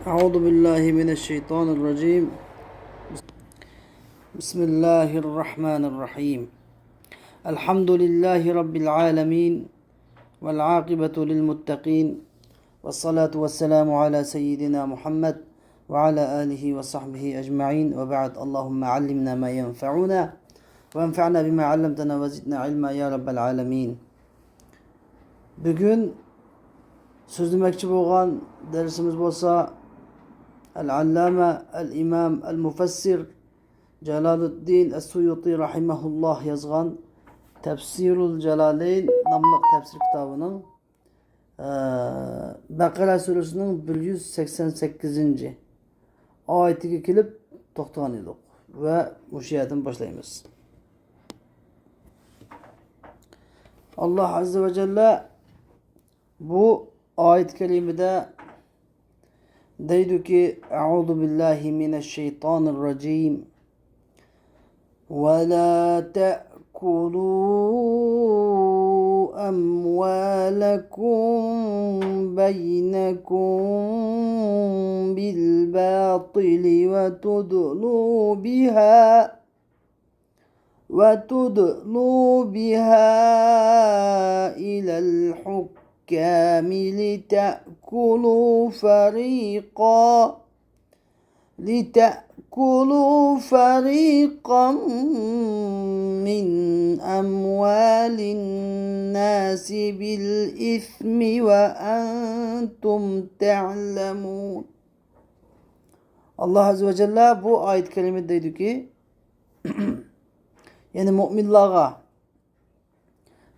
أعوذ بالله من الشيطان الرجيم. بسم الله الرحمن الرحيم. الحمد لله رب العالمين والعاقبة للمتقين والصلاة والسلام على سيدنا محمد وعلى آله وصحبه أجمعين وبعد. اللهم علمنا ما ينفعنا وانفعنا بما علمتنا وزدنا علما ya Rabbel Alemin. Bugün sözlemekçi bo'lgan dersimiz bo'lsa El-Allame, El-İmam, El-Mufassir Jalaluddin Es-Suyuti rahimahullah yazgan Tefsirul Celaleyn namlı tefsir kitabının Bakara suresinin 188. ayetiga kelib to'xtagan edik ve bu yerdan boshlaymiz. Allah Azze ve Celle bu ayet kelimede deydi ki Euzu billahi mineşşeytanirracim ve la te'kulû emvâlekum beynekum bil bâtili ve tudlû biha ilel hukam لتأكلوا فريقا من أموال الناس بالإثم وأنتم تعلمون. Allah Azze ve Celle bu ayet kerimede dedi ki yani müminlara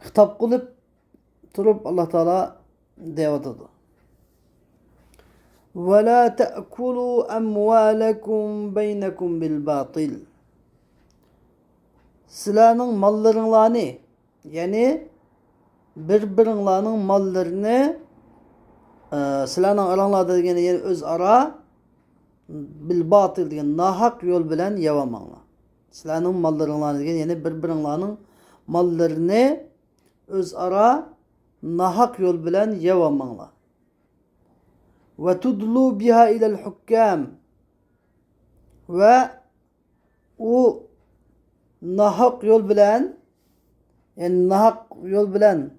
hitap kılıp turup Allah Teala devat ediyor. وَلَا تَأْكُلُوا أَمْوَالَكُمْ بَيْنَكُمْ بِالْبَاطِلِ. Sizlerinin mallarını yani birbirlerinin mallarını sizlerinin aranlarda yani öz ara bil batıl yani nahak yol bilen yavamanlar. Sizlerinin mallarını yani birbirlerinin mallarını öz ara nahak yol bilen yavamanlar. Ve tudlu biha ilel hukkam ve o nahak yol bilen yani nahak yol bilen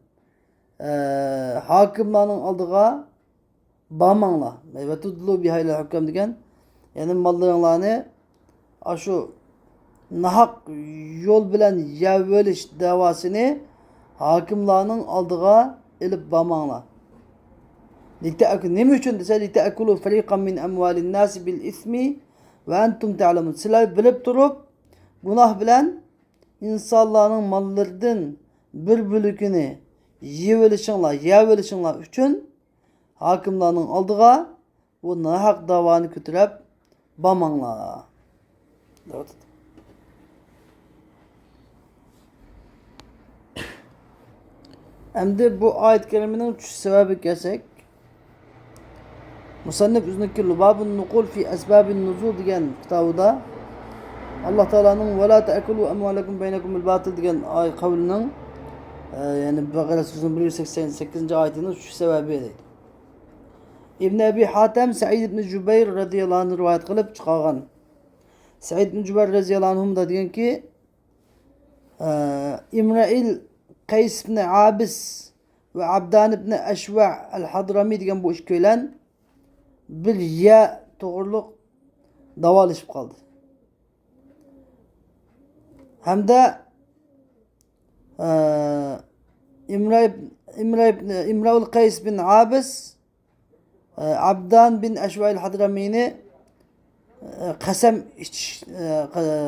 hakimlerin aldığı bağmanla ve tudlu biha ilel hukkam degen yani mallarını şu nahak yol bilen yevveliş davasını hakimlerin aldığı elip bağmanla. Nime için dese لِتَأْكُلُوا فَرِيقًا مِنْ أَمْوَالِ النَّاسِ بِالْإِثْمِ وَاَنْتُمْ تَعْلَمُونَ. Sizler bilip durup günah bilen insanların mallarının bir bölükünü yiyebilişinler için hakimlerin aldığı bu nahak davanı götürüp bamanlar. Evet. Hem de bu ayet kelimenin şu sebebi kesek Musannif Üznükü Lubabun Nukul fi Esbabin Nuzul diyen kitabında Allah Teala'nın ve la te'ekulu emvalekum beynekum bil batıl diyen kavlinin yani Bakara Suresi'nin 188. ayetinin şu sebebiydi. İbn Ebi Hatem Sa'id ibn Cübeyr radıyallahu anh rivayet kılıp çıkargan. Sa'id ibn Cübeyr radıyallahu anh da diyen ki İmra'il Kays ibn Abis ve Abdan ibn Eşva el-Hadrami diyen bu üç köylen bir ya doğruluk davalışıp kaldı. Hem de İmraul Kays bin Abis Abdan bin Eşvail Hadrami'ni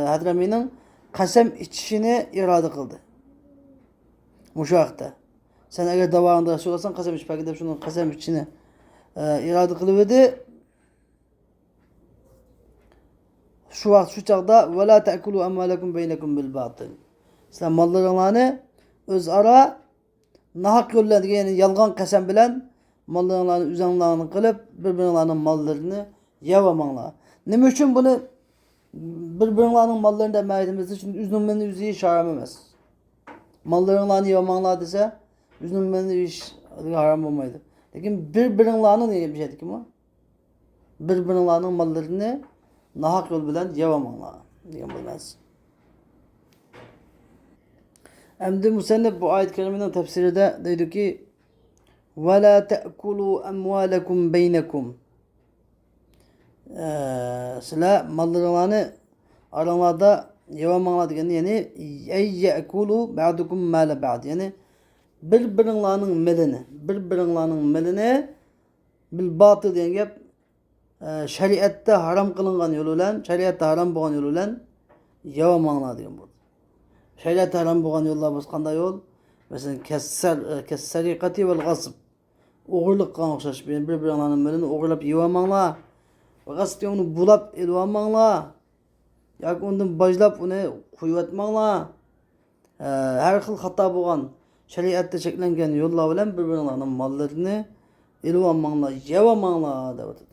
Hadrami'nin kasem içişini irade kıldı. Muşahta. Sen eğer davanda söylersen kasem iç belki de şunun kasem içini irade kılıverdi. Şu çağda ve la te'kulu emvalekum beynekum bil batıl. Sizler mallarını öz ara nahak yollarına yani yalgan kasem bilen mallarını üzerlerini kılıp birbirlerinin mallarını yavamanlar. Ne için bunu birbirlerinin mallarını demeydiğimiz için üzülmenin yüzüğü şaram emez. Mallarını yavamanlar dese üzülmenin yüzüğü haram olmaydı. Lekin bir-biringlarni degan bir şey kim o? bir-biringlarning mollarini nahaq yo'l bilan yevamanglar degan bo'ladi. Endi musannif bu oyat karimaning tafsirida deydiki: "Va la ta'kulu amwalakum baynakum." Sizlar mollaringlarni aranglarda yevamanglar degani, ya'ni ay ya'kulu ba'dukum mala ba'd. Ya'ni bir-biringlarning milini bil batil degan gap shariatda harom qilingan yo'l bilan, shariatda harom bo'lgan yo'l bilan yevamanglar degan bo'ldi. Shariatda harom bo'lgan yo'llar biz qanday yo'l? Masalan, kassariqati vel g'asb. O'g'irlikqa o'xshash bir-biringlarning milini o'g'irlab yevamanglar. G'asb uni bulab elvamanglar. Yoki undan bojlab uni qo'yatmanglar. Har xil xato bo'lgan shariatda cheklangan yo'llar bilan bir-biringlarning mollarini elvamanglar, yevamanglar deb aytadi.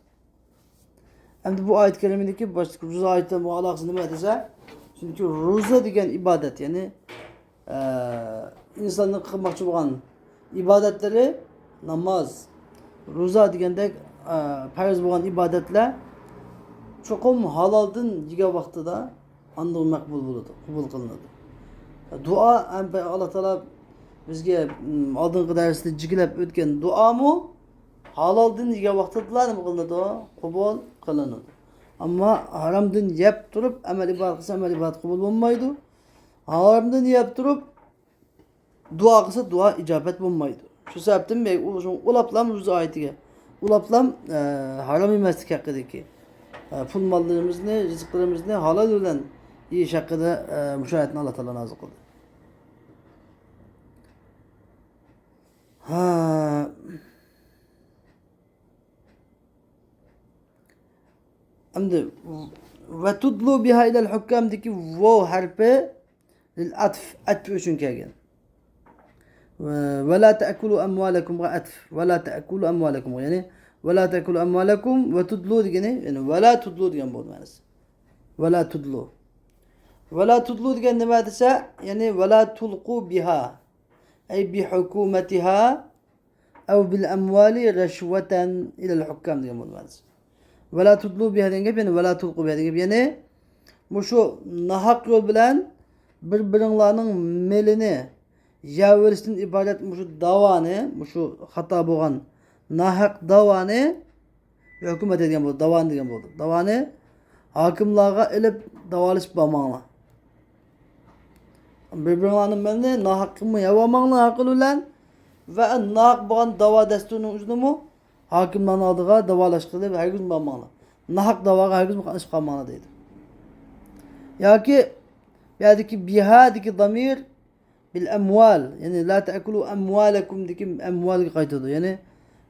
Endi bu oyat karimadagi boshqa ro'za oyati muallaqasi nima desa, chunki ro'za degan ibodat, ya'ni insonning qilmoqchi bo'lgan ibodatlari namoz, ro'za degandek farz bo'lgan ibodatlar cho'qim haloldan yegan vaqtida andoq maqbul bo'ladi, qabul qilinadi. Duo Alloh taolo bizga oldingi darsda jiklab o'tgan duomu haloldan yegan vaqtida nima qilinadi? Qabul qilinadi. Ammo haromdan yeb turib amal ibodat qilsa amal ibodat qabul bo'lmaydi. Haromdan yeb turib duo qilsa duo ijobat bo'lmaydi. Shu sababdan men ulaplam ro'za oyatiga ulaplam harom emaslik haqidagi pul mollarimizni, rizqlarimizni halol bilan yeyish haqida shu oyatni Alloh taolo nozil qildi. Endi ve tudlu biha ilal hukkamdaki vav harfi lil atf uchun kelgan. Ve la ta'kulu amwalakum atf ve la ta'kulu amwalakum, ya'ni ve la ta'kulu amwalakum ve tudlu degani, ya'ni ve la tudlu degan bo'ldi ma'nosi. Ve la tudlu. Ve la tudlu degan nima desa, ya'ni ve la tulqu biha ay bi hukumatiha aw bil amwali rashwatan ila al hukkam degan bo'ldi ma'nosi. Ve la tudlu biha degan gap, ya'ni ve la tulqu biha degan gap, ya'ni mushu nahaq yo'l bilan bir-biringlarning melini yaverishdan iborat mushu davoni, mushu xato bo'lgan nahaq davoni hukumat degan bo'ldi, davon degan bo'ldi. Davoni hokimlarga ilib davolashib bormanglar. Bir-biringlarning melini nahaqmi yavamanglar haqi bilan va nahaq bo'lgan davo dasturining o'zini hokimlarning oldiga davolash qilib hargiz bormanglar. Nahaq davoga hargiz qatnashib qolmanglar deydi. Yoki bu yerdagi bihadagi damir bil amwal, ya'ni la ta'kulu amwalakum deki amwalga qaytadi. Ya'ni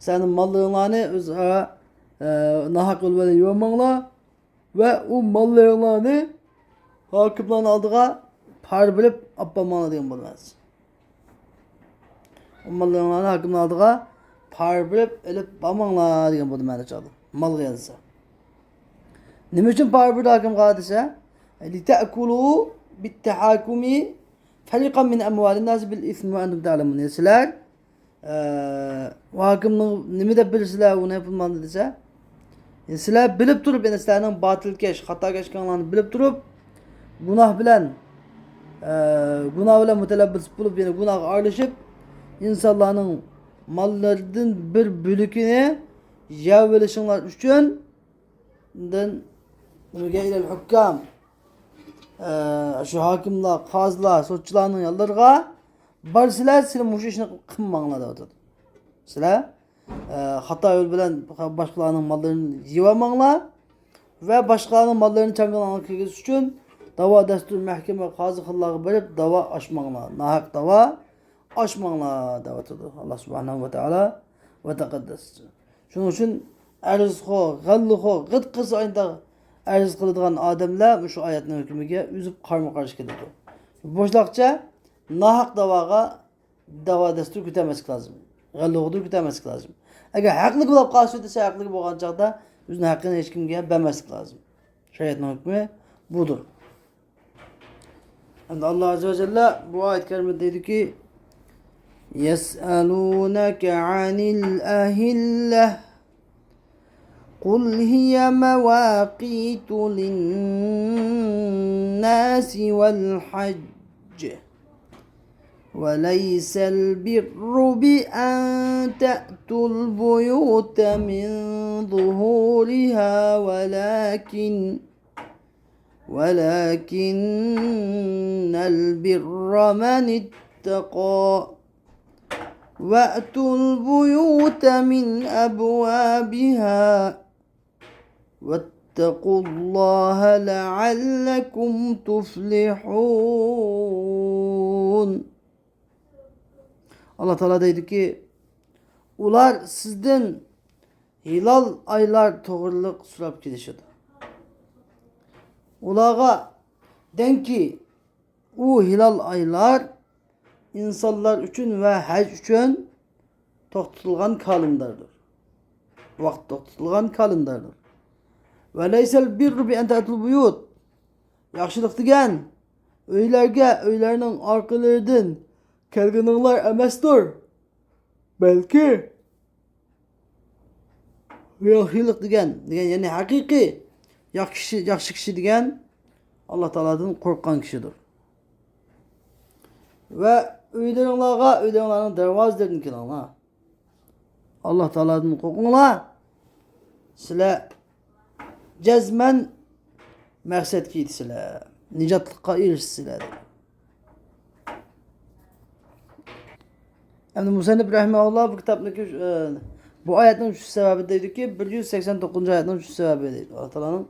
senin mallarını o'zaro nahaq yo'l bilan yevamanglar va u mallarni hokimlarning oldiga par bilib olib bormanglar degan bo'ladi. U mallarni hokimlarning oldiga par bilib ilib bormanglar degan bo'ldi ma'no chiqadi. Malga yozsa. Nima uchun par bilib hokimga desa, li ta'kulu bit tahakumi fariqan min amwalin nas bil ismi ve entum ta'lamun. Sizlar hokimning nima deb bilasizlar, uni yapılmadı desa, sizlar bilib turib, yani sizlarning botilkesh, xatokesh bilib turib, gunoh bilan mutalabbis bo'lib, yani gunohga aralashib, insonlarning mollaridan bir bo'lakini yeb olishinglar uchun nimaga ilal hukkam, şu hokimlar, qozilar, sudchilarning yo'llariga barsizlar, sizlar mush ishni qilmanglar deb aytadi. Sizlar xato yo'l bilan boshqalarning mollarini yeyamanglar va boshqalarning mollarini changalanglar kirgizish uchun davo dastur mahkama qozi xillarga berib davo ochmanglar. Nahaq davo ochmanglar deb aytadi Alloh subhanahu va taolo va taqaddas. Shuning uchun arzxo, g'alluxo, g'idqisi oyda arz qiladigan odamlar shu oyatning hukmiga o'zib qarama-qarshi keladi. Boshliqcha nahaq davoga davo dastur ko'tarmaslik lozim. G'alluqni ko'tarmaslik lozim. Agar haqli bo'lib qolsa desa, haqli bo'lgan chaqda o'zining haqqini hech kimga bermaslik lozim. Shariatning hukmi budur. Endi Alloh azza va jalla bu oyat karimada deydiki: "Yes'alunaka 'anil ahillah قل هي مواقيت للناس والحج وليس البر بأن تأتوا البيوت من ظهورها ولكن البر من اتقى وأتوا البيوت من أبوابها واتقوا الله لعلكم تفلحون. Allah Teala dedi ki, ular sizden hilal aylar toğırlıq sürab gidişidir. Ulağa den ki, o hilal aylar insanlar üçün ve hac üçün toxtulğan kalındardır. Vaqt toxtulğan kalındardır. Ve leysel birru bi en ta'tul buyut. Yaxşılıq degen öylerinin arkalarından kelgininglar emesdir. Belki yaxşılıq degen yani hakiki yaxşı kişi degen Allah Teala'dan korkan kişidir. Ve öylerinlerin dervazlarını kilanlar. Allah Teala'dan korkunlar. Sile cezmen məqsəd ki sile. Nicatlıqqa erişsiler. Yani Musannif Rahimahullah bu kitaptaki bu ayetin şu sebebi dedi ki 189. ayetin şu sebebi dedi. Allah Teala'nın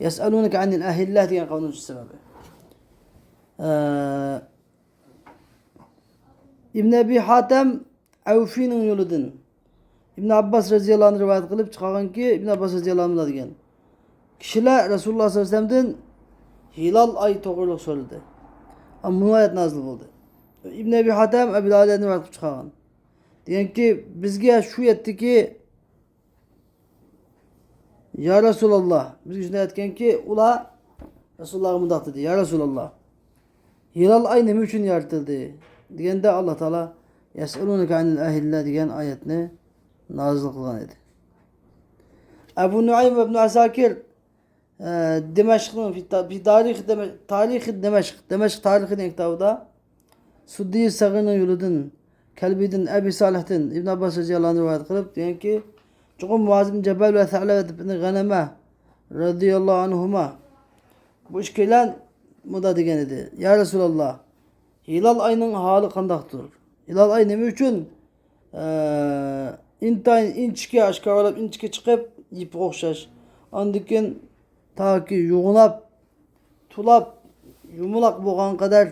yes'alunke anil ahillah diyen kavlinin şu sebebi. İbn Ebi Hatem Avfi'nin yoludun. İbn Abbas radıyallahu anh rivayet kılıp çıkaran ki İbn Abbas radıyallahu anh degan. Kişiler Resulullah sallallahu aleyhi ve sellem'den hilal ay toğırlıq söyledi. Ama bu ayet nazil oldu. İbn Ebi Hatem Ebu Ali'den rivayet kılıp çıkaran. Diyen ki bizge şu yetti ki Ya Resulallah biz yüzüne etken ki ula Resulullah'ı mıdak dedi. Ya Resulallah hilal ay ne için yaratıldı? Diyende Allah Teala yes'elunke anil ahillah diyen ayetini nazil kılan idi. Ebu Nuaym ve İbn Asakir Dimeşk'ın tarihi Dimeşk tarihi kitabında Suddi Sagır'ın yoludun Kelbidin Ebi Salih'tin İbn Abbas radıyallahu anh rivayet kılıp diyen ki Çukum Muazim Cebel ve Tha'levet ibn Ghaneme radıyallahu anhuma bu işkilen muda degen idi. Ya Resulallah hilal ayının hali kandaktır. Hilal ay nemi üçün intayin inçike aşkar olup inçike çıkıp yip okşaş. Andikin ta ki yuğunap tulap yumulak boğan kadar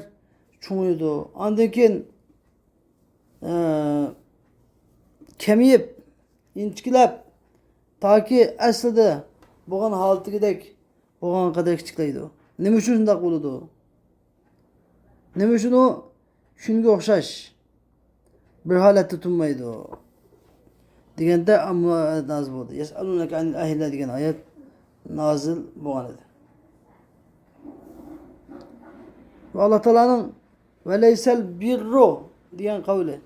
çoğuydu. Andikin kemiyip inçikilep ta ki aslida boğan haltı gidek boğan kadar kiçikleydi. Nemi üçün şundak buludu. Nemi üçün o şunga okşaş bir halet tutunmaydı o. Digende amma nazil oldu. Yes'alunke anil ahillah diyen ayet nazil boğan idi. Ve Allah Teala'nın ve leysel birru diyen kavli.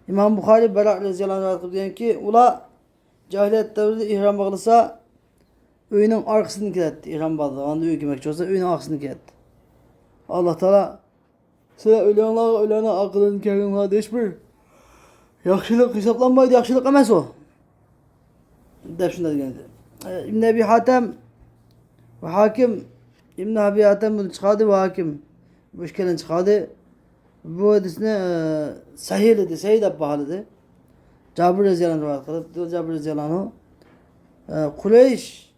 İmam Bukhari Berak radıyallahu anh diyen ki ula cahiliyet devrinde ihram bağlısa öyünün arkasını kiletti. İhram bağlı. Anda öy girmek olsa öyünün arkasını kiletti. Allah Teala size ölenler akılını kerime hiçbir yaxşılık hesaplanmaydı. Yaxşılık emez o. De şunda diyen. İbn Ebi Hatem ve Hakim İbn Ebi Hatem bunu çıkardı ve Hakim bu işkelen çıkardı. Bu hadisine sahih dedi. Sahih de pahalıdı. Cabir radıyallahu anh kılıp Cabir radıyallahu anh Kureyş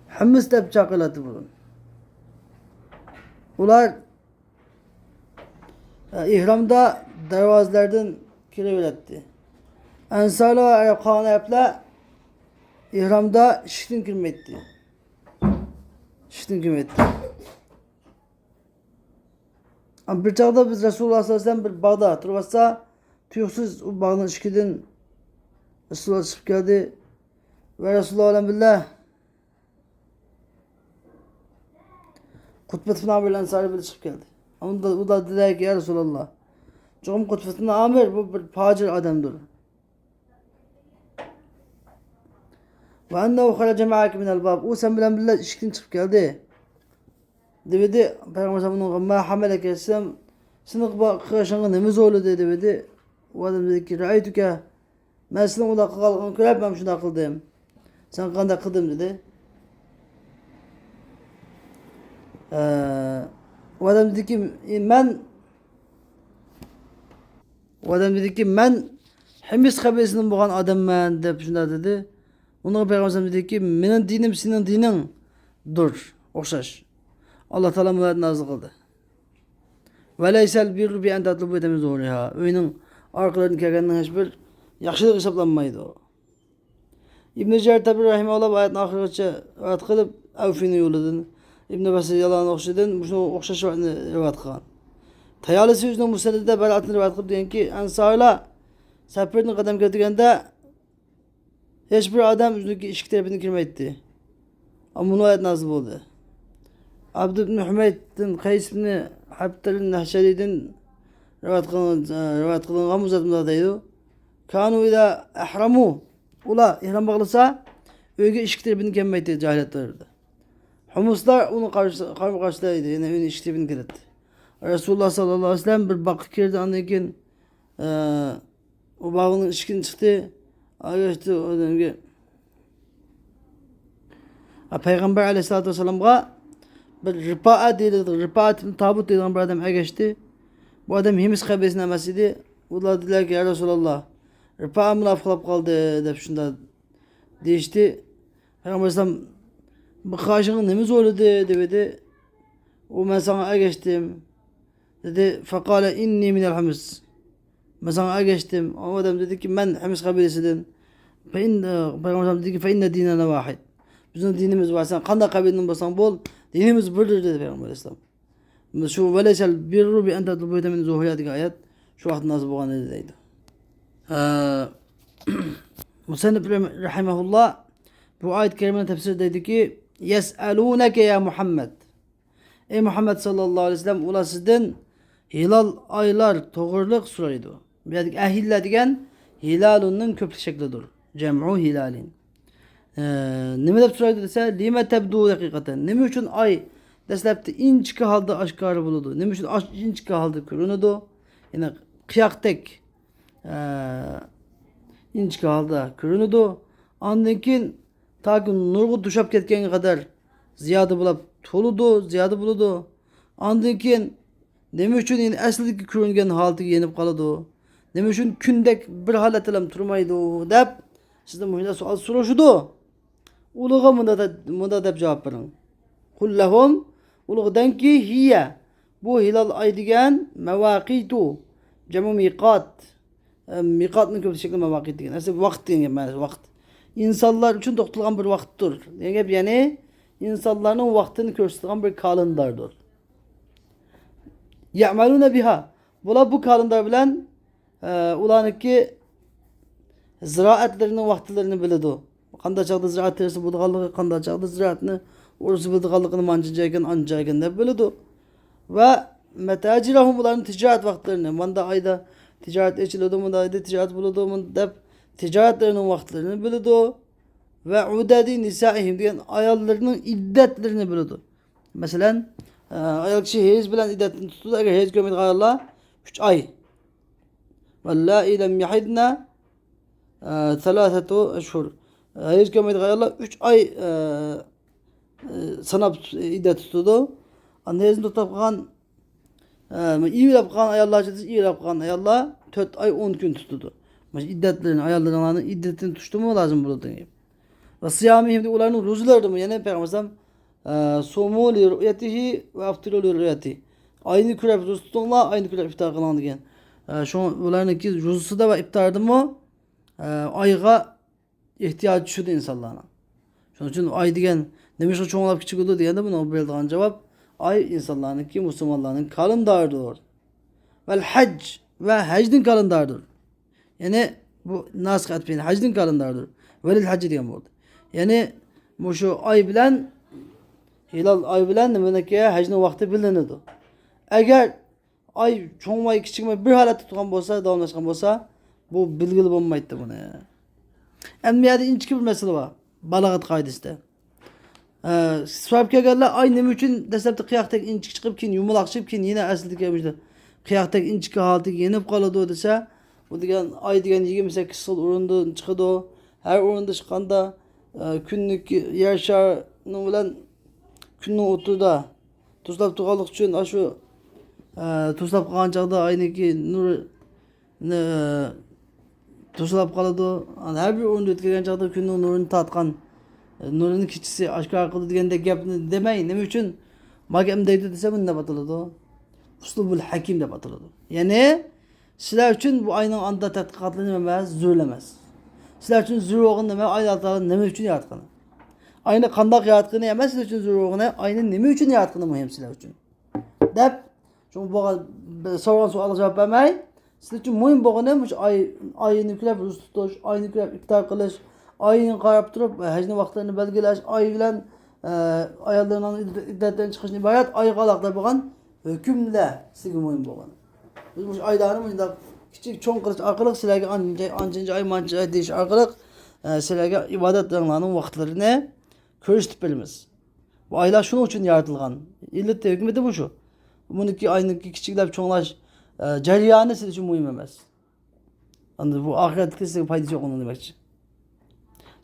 Hımız da bıçakıladı bunu. Ular ihramda dervazlardan kirevetti. Ensarlı ve Arapkana yapla ihramda şiştin kırmetti. Şiştin kırmetti. Ama bir çağda biz Resulullah sallallahu aleyhi ve sellem bir bağda turvasa tüyüksüz o bağın şişkidin Resulullah çıkıp geldi ve Resulullah aleyhisselam Kutbettin Amir Ensari bile çıkıp geldi. Ama o da dedi ki ya Resulallah çoğum Kutbettin Amir bu bir pacir adamdır. Ve ennehu kharaca ma'ake minel bab. O sen bilen billah işkin çıkıp geldi. Dedi Peygamber sallallahu ma hameleke sen sınık kıraşanı nemiz oldu dedi. O adam dedi ki ra'aytuke ben senin o da kalkan kırıp ben şunu kıldım. Sen kanda kıldım dedi. O adam dedi ki ben Himis kabilesinden boğan adam ben dep şunda dedi. Ona Peygamber dedi ki benim dinim senin dinin dur. Okşaş. Allah Teala mülayet nazıl kıldı. Ve leysel birru bi en tatlubu etemiz oluyor. Öyünün arkalarını kerkenden hiçbir yakışılık hesaplanmaydı o. İbn-i Cerir tabi rahimahullah bu ayetin ahirətçe rivayet kılıp evfini yoludun. İbn-i Basir yalan okşadın. Bunu okşaş rivayet kılan. Tayalisi yüzünden Musned'de beratını rivayet kılıp diyen ki Ensar'la seferini kadem getirgende hiçbir adam yüzündeki işki tarafını kirmetti. Ama bunu ayet nazıl oldu. Abd ibn Hümeyd'in, Kays ibn Habtel'in, Nehşeli'nin rivayet kılın gamuzatımda deydi. Kanu ila ihramu. Ula ihram bağlısa öyle işki tarafını kirmetti cahiliyetlerdi. Humuslar onu karşılaydı. Yani öyle işki tarafını kirmetti. Resulullah sallallahu aleyhi ve sellem bir bakı kirdi anlayken o bağının işkin çıktı. Ağaçtı o dönemde. Peygamber aleyhissalatü vesselam'a bir ripaat değildi. Ripaat tabut dediğim bir adam geçti. Bu adam Himis kabilesinden mesidi. Onlar dediler ki ya Resulallah ripaat münafıklık kaldı deyip şunda değişti. Peygamber aleyhisselam bu karşının nemiz oldu dedi. O ben sana geçtim. Dedi fekale inni minel Himis. Ben sana geçtim. O adam dedi ki ben Himis kabilesinden. Peygamber dedi ki fe inne dinene vahid. Bizim dinimiz var. Sen kanda kabilenin basan bol. Dinimiz birdir dedi Peygamber Aleyhisselam. Şu veleysel birru bi ente tutlubu etemin zuhuyadaki ayet. Şu vakti nasıl boğan edileydi. Musennif rahimahullah bu ayet-i kerimenin tefsiri dedi ki yes'elûneke ya Muhammed. Ey Muhammed sallallahu aleyhi ve sellem ula sizden hilal aylar toğırlık suraydı. Yani ehille degen hilalunun köprü şeklidir. Cem'u hilalin. Nime dep suraydı dese lime tebdu hakikaten. Nime üçün ay deslepti inçki halda aşkarı buludu. Nime üçün inçki halda kürünüdü. Yani kıyaktek inçki halda kürünüdü. Andınkin ta ki nurgu duşap ketken kadar ziyadı bulap toludu, ziyadı buludu. Andınkin nime üçün yani eslideki kürüngen haltı yenip kalıdı. Nime üçün kündek bir halet elem turmaydı dep sizden muhine sual soruşudu. Uluğa mında dep cevap verin. Kullahum uluğa den ki hiye bu hilal ay degen mevakitu cemu miqat miqatın kötü şekli mevakit degen. Aslında vakt degen vakt. İnsanlar için doktorlan bir vakttir. Yani insanların vaktini gösteren bir kalendardır. Ya'maluna biha. Bu kalendar bilen ulanık ziraatlerinin vaktlerini biledi. Kanda çağda ziraat terisi bulduğalığı, kanda çağda ziraatını orası bulduğalıqını ancayken de biledi. Ve metacirahum bunların ticaret vaktlerini. Manda ayda ticaret eçiledi, manda ayda ticaret bulundu, manda ticaretlerinin vaktlerini biledi. Ve udedi nisaihim diyen ayallarının iddetlerini biledi. Mesela ayal kişi heyiz bilen iddetini tutudu. Eğer heyiz görmedi ayallah 3 ay. Vallahi lem yahidna 3 eşhur. Heyiz görmedi ayallah 3 ay sanap iddet tutudu. Anlayızın tutapkan iyi yapkan ayallah çetesi iyi yapkan ayallah 4 ay 10 gün tutudu. İddetlerini ayallarının iddetini tuttu mu lazım burada. Ve siyamihim de onların ruzulardı mı? Yani Peygamber sumu li ru'yetihi ve aftiru li ru'yetihi. Aynı kürep ruzu tutunla aynı kürep iftar kılan diyen. Şu onların ki ruzusu da ve iftardı mı ayga ihtiyaç düşürdü insanlarına. Şunun için ay diyen demiş o çoğunlap küçük oldu diyen de buna bildiğin cevap ay insanların ki Müslümanların kalendarıdır. Vel hac ve hacdin kalendarıdır. Yani bu nasık etmeyin hacdin kalendarıdır. Velil hacı diyen burada. Yani bu şu ay bilen hilal ay bilen demek hacdin vakti bilinirdi. Eğer ay çoğunmayı küçükme bir halet tutulan olsa davamlaşkan olsa bu bilgili olmaydı buna. Emniyede inçki bir mesele var. Balagat kaydısıda. Sahip kelganlar ay nima uchun dastlabki qiyoqdagi inchik chiqib keyin yumaloq chiqib keyin yana asliga kelishdi. Qiyoqdagi inchik holatiga yenib qoladi desa, bu degan ay degan 28 yil o'rindan chiqadi. Har o'rinda chiqqanda kunlik yer shari bilan kunning o'tida tuzlab turganlik uchun shu tuzlab qolgan chog'da ayniki nur tuzlab qoladi. Har bir o'rinda o'tkazgan chog'da kunning nurini tatgan nurun kichisi oshkor qildi deganda gapni demay nima uchun magam deydi desa bunda batiladi. Uslubul hakim deb ataladi. Ya'ni sizlar uchun bu ayning anda tadqiqotlar nima emas, zo'rlamas. Sizlar uchun zo'rog'ini nima, ayni nima uchun yaratgani. Ayni qanday yaratgani emas, sizlar uchun zo'rog'ini, ayni nima uchun yaratgani muhim sizlar uchun. Deb, chunki bu so'ragan savolga javob bermay, sizlar uchun muhim bo'lgani shu ayni yuklab tutish, ayni yuklab iftor qilish, ayni qarab turib hajni vaqtlarini belgilash, ay bilan ayollarning iddatdan chiqishni iborat ayga aloqada bo'lgan hükümle sizga muhim bo'lgan. Biz bu aylarni bunda kichik cho'ng qilish orqali sizlarga ancha ay mancha ay deyish orqali sizlarga ibodatlarning vaqtlarini ko'rsatib beramiz. Bu aylar shuning uchun yaratilgan. Illat hikmati bu shu. Buniki ayniki kichiklab cho'nglash jarayoni siz uchun muhim emas. Endi bu oxiratga sizga foydasi yo'q demakchi.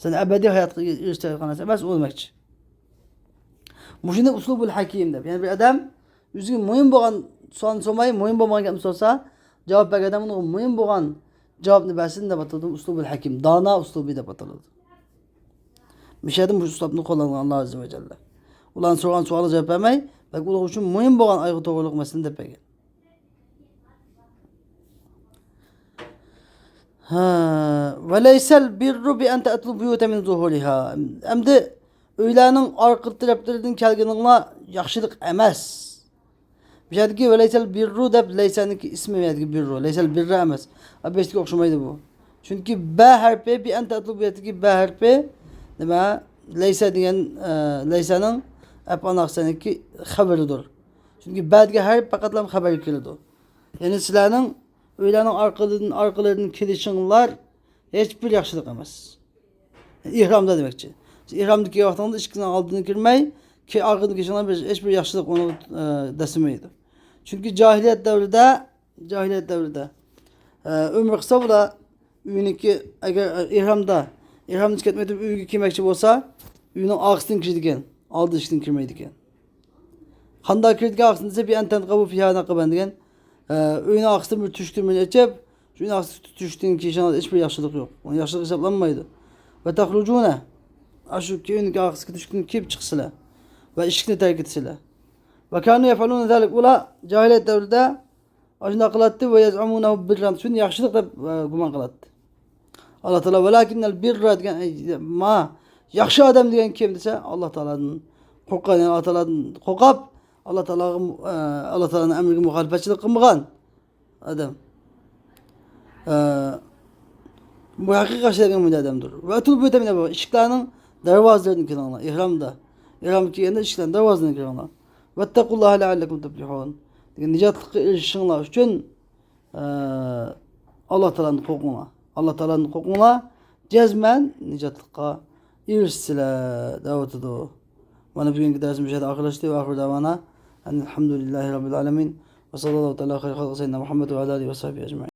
Sen abadiy hayotga erishayotgan emas u demakchi. Bu shuni uslubul hakim deb. Ya'ni bir odam o'ziga muhim bo'lgan son so'may muhim bo'lmagan gapni so'rasa javob bergan uni muhim bo'lgan javobni bersin deb ataladi. Uslubul hakim, dono uslubi deb ataladi. Mishadim bu uslubni qo'llangan Alloh azza va jalla. Ularning so'ragan savoliga javob bermay, bak ular uchun muhim bo'lgan ayg'u to'g'riliq masalani deb bergan. Ve leysel birru bi en ta'tul buyuta min zuhuriha. Endi uylarning orqa taraflaridan kelganinglar yaxshilik emas. Bir şeydeki ve leysel birru deb leysaniki ismi verdiki birru. Leysel birra emas. Abestik okşamaydı bu. Çünkü B harfi bir en tatlı buyatiki B harfi nima leysa degan leysanın hep anaqsaniki haberidir. Çünkü B'deki harf faqatlam haber keladi. Yani sizlarning uylarning arkalarından kelişinglar hiçbir yaxshilik emas. İhramda demekçi. İhramdaki vaqtında ishkini aldığını girmey ki arkadaki işinler hiçbir yaxshilik onu desemeydi. Çünkü cahiliyet devrinde ömrü kısa bula üyüneki eğer ihramda çıkartmayıp üyüge kirmekçi olsa üyünün ağzını kirdiken aldı işini kirmeydiken. Handa kirdik ağzını ise bir enten kabı fiyana kaban diken üyünün ağzını bir tüştürmeyi açıp üyünün ağzını tüştüğün kişinin hiçbir yaşlılık yok. Onun yaşlılık hesaplanmaydı. Ve tahrucune aşu ki üyünün ağzını tüştüğün kim çıksılar ve işini terk etsiler. Ve kânû yef'alûne zâlik ula cahiliyet devrinde ajna kılattı ve yaz'amûnehu birran. Şunu yaxşılık da guman kılattı. Allah Teala velâkinnel birra diyen yaxşı adam diyen kim dese Allah Teala'nın korkan yani Allah Teala'nın korkap Allah Teala'nın emrine muhalefetçilik kılmagan adam. Bu hakikat şeylerin müddet adamdır. Ve atul büyütemine bak. İşiklerinin dervazlarını kıranlar. İhramda. İhram ki yerinde işiklerin dervazlarını kıranlar. Vettekullaha leallekum tuflihun. Nicatlıkı erişinler için Allah Teala'nın korkuna. Allah Teala'nın korkuna cezmen nicatlıkka erişsiler. Davet ediyor. Bana bugünkü dersimiz arkadaşlar ve ahir davana. Elhamdülillahi Rabbil alemin. Ve sallallahu aleyhi ve sellem Muhammed ve aleyhi ve sahbihi ecmaîn.